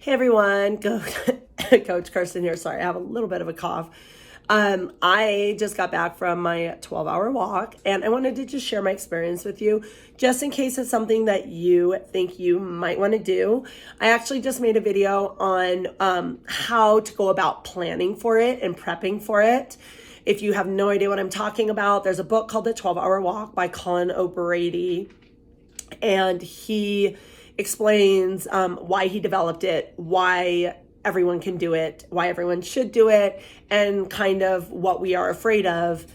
Hey everyone, Coach Kirsten here. Sorry, I have a little bit of a cough. I just got back from my 12-hour walk and I wanted to just share my experience with you just in case it's something that you think you might want to do. I actually just made a video on how to go about planning for it and prepping for it. If you have no idea what I'm talking about, there's a book called The 12-Hour Walk by Colin O'Brady, and he explains why he developed it, why everyone can do it, why everyone should do it, and kind of what we are afraid of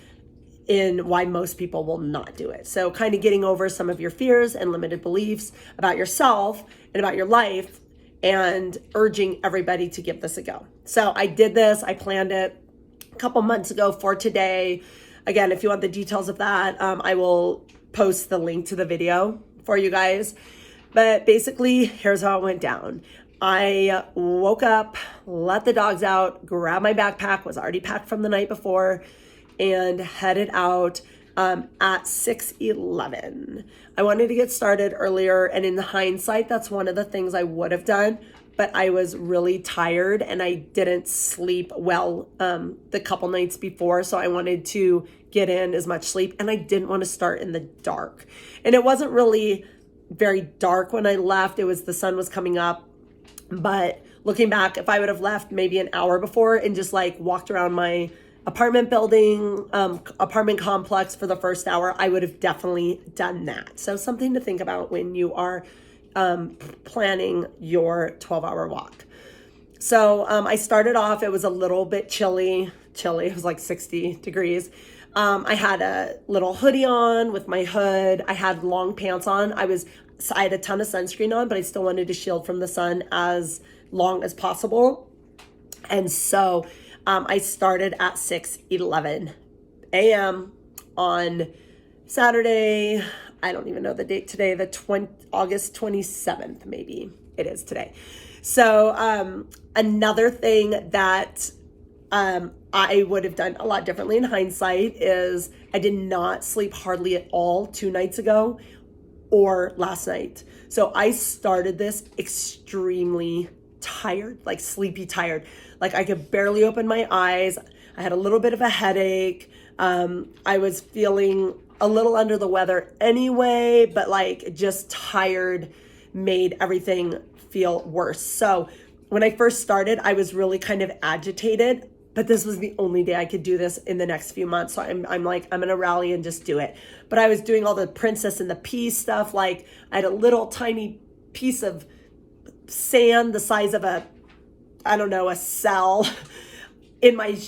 in why most people will not do it. So kind of getting over some of your fears and limited beliefs about yourself and about your life, and urging everybody to give this a go. So I did this, I planned it a couple months ago for today. Again, if you want the details of that, I will post the link to the video for you guys. But basically, here's how it went down. I woke up, let the dogs out, grabbed my backpack, was already packed from the night before, and headed out at 6:11. I wanted to get started earlier, and in hindsight, that's one of the things I would have done, but I was really tired and I didn't sleep well the couple nights before, so I wanted to get in as much sleep, and I didn't want to start in the dark. And it wasn't really very dark when I left. It was, the sun was coming up. But looking back, if I would have left maybe an hour before and just like walked around my apartment building, apartment complex for the first hour, I would have definitely done that. So something to think about when you are planning your 12-hour walk. So I started off, it was a little bit chilly. It was like 60 degrees. I had a little hoodie on with my hood. I had long pants on. I had a ton of sunscreen on, but I still wanted to shield from the sun as long as possible. And so I started at 6:11 a.m. on Saturday. I don't even know the date today, August 27th, maybe it is today. So another thing that I would have done a lot differently in hindsight is I did not sleep hardly at all 2 nights ago or last night. So I started this extremely tired, like sleepy tired. Like I could barely open my eyes. I had a little bit of a headache. I was feeling a little under the weather anyway, but like just tired made everything feel worse. So when I first started, I was really kind of agitated, but this was the only day I could do this in the next few months. So I'm like, I'm going to rally and just do it. But I was doing all the Princess and the Pea stuff. Like I had a little tiny piece of sand the size of a cell in my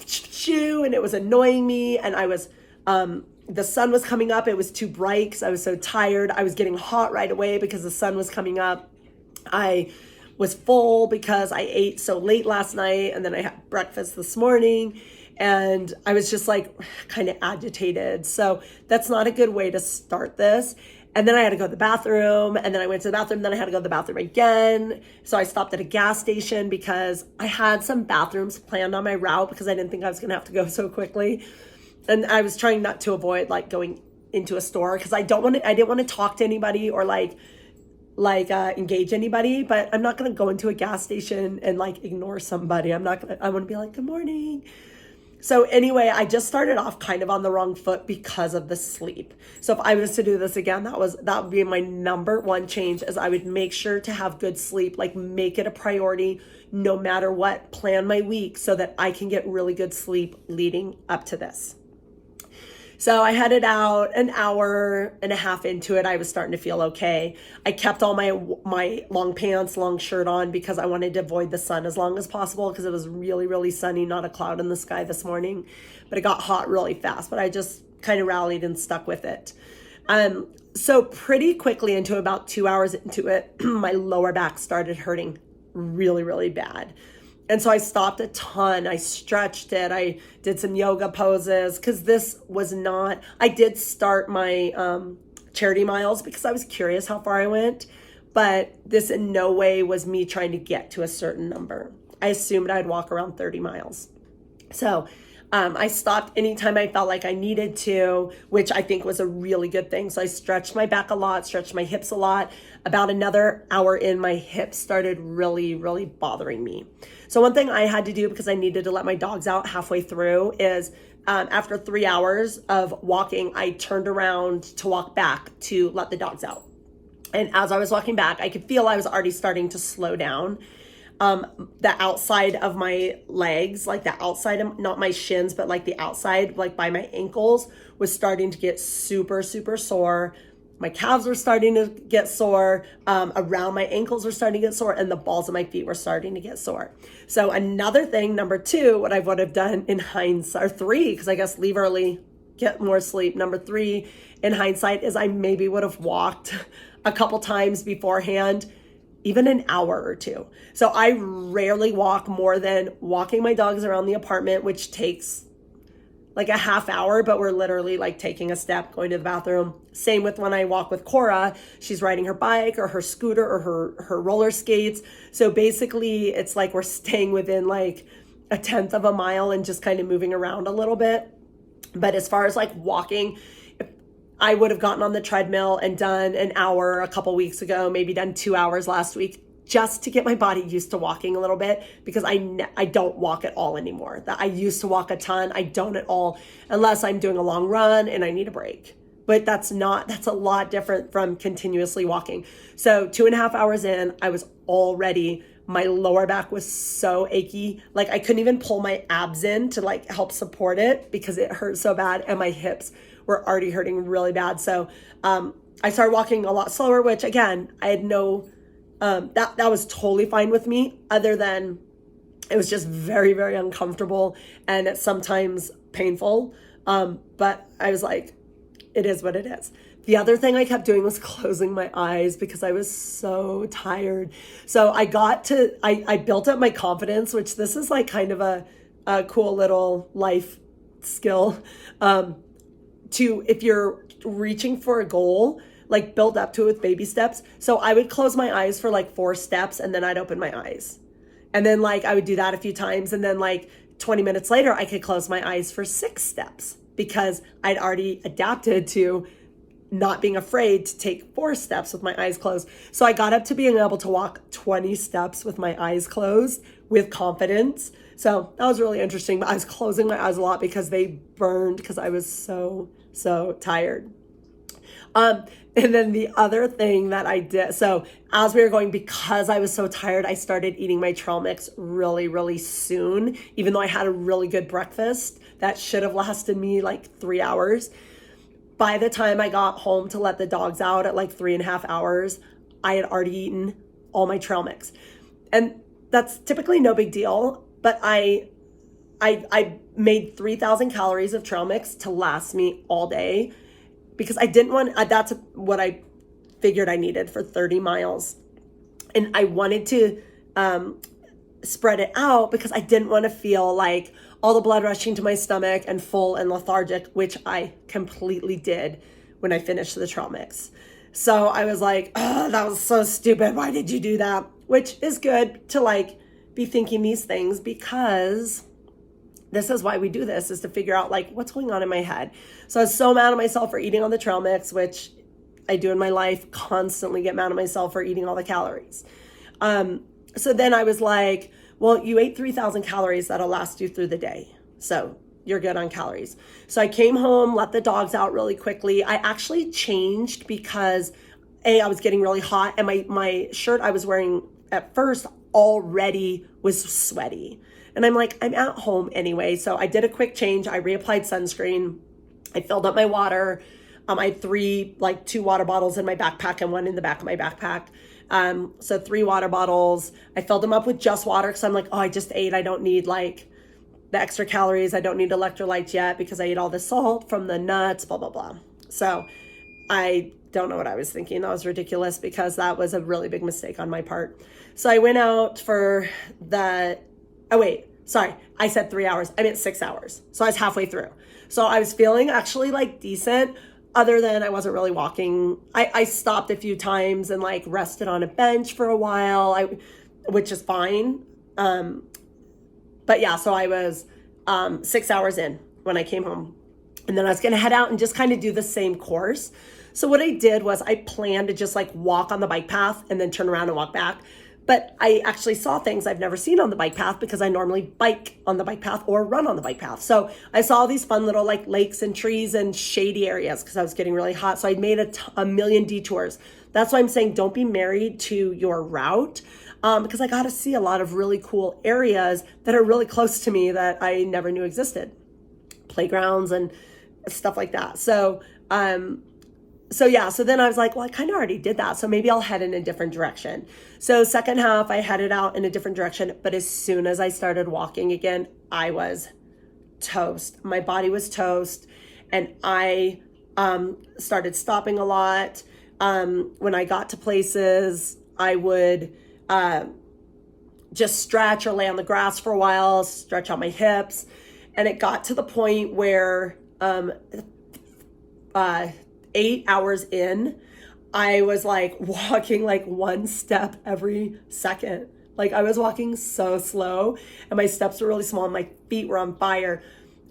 shoe, and it was annoying me. And I was, the sun was coming up. It was too bright because I was so tired. I was getting hot right away because the sun was coming up. I was full because I ate so late last night, and then I had breakfast this morning, and I was just like kind of agitated. So that's not a good way to start this. And then I had to go to the bathroom, and then I went to the bathroom, then I had to go to the bathroom again. So I stopped at a gas station because I had some bathrooms planned on my route because I didn't think I was gonna have to go so quickly. And I was trying not to avoid like going into a store because I didn't want to talk to anybody or engage anybody, but I'm not going to go into a gas station and like ignore somebody. I want to be like, good morning. So anyway, I just started off kind of on the wrong foot because of the sleep. So if I was to do this again, that would be my number one change, is I would make sure to have good sleep, like make it a priority no matter what, plan my week so that I can get really good sleep leading up to this. So I headed out an hour and a half into it. I was starting to feel okay. I kept all my long pants, long shirt on because I wanted to avoid the sun as long as possible because it was really, really sunny, not a cloud in the sky this morning. But it got hot really fast, but I just kind of rallied and stuck with it. So pretty quickly, into about 2 hours into it, my lower back started hurting really, really bad. And so I stopped a ton. I stretched it. I did some yoga poses because I did start my charity miles because I was curious how far I went, but this in no way was me trying to get to a certain number. I assumed I'd walk around 30 miles. So I stopped anytime I felt like I needed to, which I think was a really good thing. So I stretched my back a lot, stretched my hips a lot. About another hour in, my hips started really, really bothering me. So one thing I had to do, because I needed to let my dogs out halfway through, is after 3 hours of walking, I turned around to walk back to let the dogs out. And as I was walking back, I could feel I was already starting to slow down. The outside of my legs, like the outside of, not my shins, but like the outside, like by my ankles, was starting to get super, super sore. My calves were starting to get sore. Around my ankles were starting to get sore, and the balls of my feet were starting to get sore. So another thing, number two, what I would have done in hindsight, or three, because I guess leave early, get more sleep. Number three, in hindsight, is I maybe would have walked a couple times beforehand, even an hour or two. So I rarely walk more than walking my dogs around the apartment, which takes like a half hour, but we're literally like taking a step, going to the bathroom. Same with when I walk with Cora, she's riding her bike or her scooter or her roller skates. So basically it's like we're staying within like a tenth of a mile and just kind of moving around a little bit. But as far as like walking, I would have gotten on the treadmill and done an hour a couple weeks ago, maybe done 2 hours last week, just to get my body used to walking a little bit, because I don't walk at all anymore. I used to walk a ton. I don't at all, unless I'm doing a long run and I need a break. But that's a lot different from continuously walking. So 2.5 hours in, I was already, my lower back was so achy. Like I couldn't even pull my abs in to like help support it because it hurt so bad. And my hips were already hurting really bad. So I started walking a lot slower, which again, I had no, that was totally fine with me, other than it was just very, very uncomfortable and it's sometimes painful. But I was like, it is what it is. The other thing I kept doing was closing my eyes because I was so tired. So I built up my confidence, which this is like kind of a cool little life skill. If you're reaching for a goal, like build up to it with baby steps. So I would close my eyes for like 4 steps and then I'd open my eyes. And then like I would do that a few times. And then like 20 minutes later, I could close my eyes for 6 steps because I'd already adapted to not being afraid to take 4 steps with my eyes closed. So I got up to being able to walk 20 steps with my eyes closed with confidence. So that was really interesting. But I was closing my eyes a lot because they burned because I was so tired. And then the other thing that I did, so as we were going, because I was so tired, I started eating my trail mix really, really soon, even though I had a really good breakfast that should have lasted me like 3 hours. By the time I got home to let the dogs out at like 3.5 hours, I had already eaten all my trail mix. And that's typically no big deal, but I made 3,000 calories of trail mix to last me all day because I didn't want, that's what I figured I needed for 30 miles. And I wanted to spread it out because I didn't want to feel like all the blood rushing to my stomach and full and lethargic, which I completely did when I finished the trail mix. So I was like, oh, that was so stupid. Why did you do that? Which is good to like be thinking these things, because this is why we do this, is to figure out like what's going on in my head. So I was so mad at myself for eating all the trail mix, which I do in my life, constantly get mad at myself for eating all the calories. So then I was like, well, you ate 3,000 calories, that'll last you through the day. So you're good on calories. So I came home, let the dogs out really quickly. I actually changed because I was getting really hot, and my shirt I was wearing at first already was sweaty. And I'm like, I'm at home anyway. So I did a quick change. I reapplied sunscreen. I filled up my water. I had 2 water bottles in my backpack and 1 in the back of my backpack. So 3 water bottles. I filled them up with just water because I'm like, oh, I just ate. I don't need like the extra calories. I don't need electrolytes yet because I ate all the salt from the nuts, blah, blah, blah. So I don't know what I was thinking. That was ridiculous because that was a really big mistake on my part. So I went out for I said 3 hours. I meant 6 hours. So I was halfway through. So I was feeling actually like decent, other than I wasn't really walking. I stopped a few times and like rested on a bench for a while, which is fine. But yeah, so I was 6 hours in when I came home. And then I was going to head out and just kind of do the same course. So what I did was I planned to just like walk on the bike path and then turn around and walk back. But I actually saw things I've never seen on the bike path because I normally bike on the bike path or run on the bike path. So I saw these fun little like lakes and trees and shady areas because I was getting really hot. So I made a million detours. That's why I'm saying don't be married to your route, because I got to see a lot of really cool areas that are really close to me that I never knew existed. Playgrounds and stuff like that. So then I was like, well, I kind of already did that. So maybe I'll head in a different direction. So second half, I headed out in a different direction. But as soon as I started walking again, I was toast. My body was toast. And I started stopping a lot. When I got to places, I would just stretch or lay on the grass for a while, stretch out my hips. And it got to the point where 8 hours in, I was like walking like one step every second. Like I was walking so slow and my steps were really small and my feet were on fire.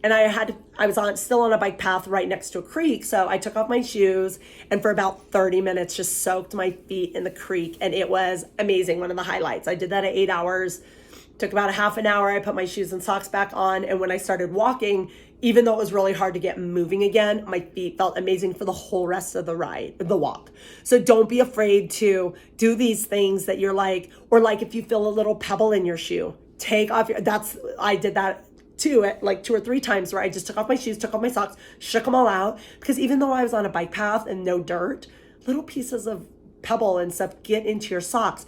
And I was still on a bike path right next to a creek. So I took off my shoes and for about 30 minutes just soaked my feet in the creek. And it was amazing. One of the highlights. I did that at 8 hours. Took about a half an hour. I put my shoes and socks back on. And when I started walking, even though it was really hard to get moving again, my feet felt amazing for the whole rest of the walk. So don't be afraid to do these things that you're like, or like if you feel a little pebble in your shoe, take off I did that too, at like 2 or 3 times where I just took off my shoes, took off my socks, shook them all out. Because even though I was on a bike path and no dirt, little pieces of pebble and stuff get into your socks.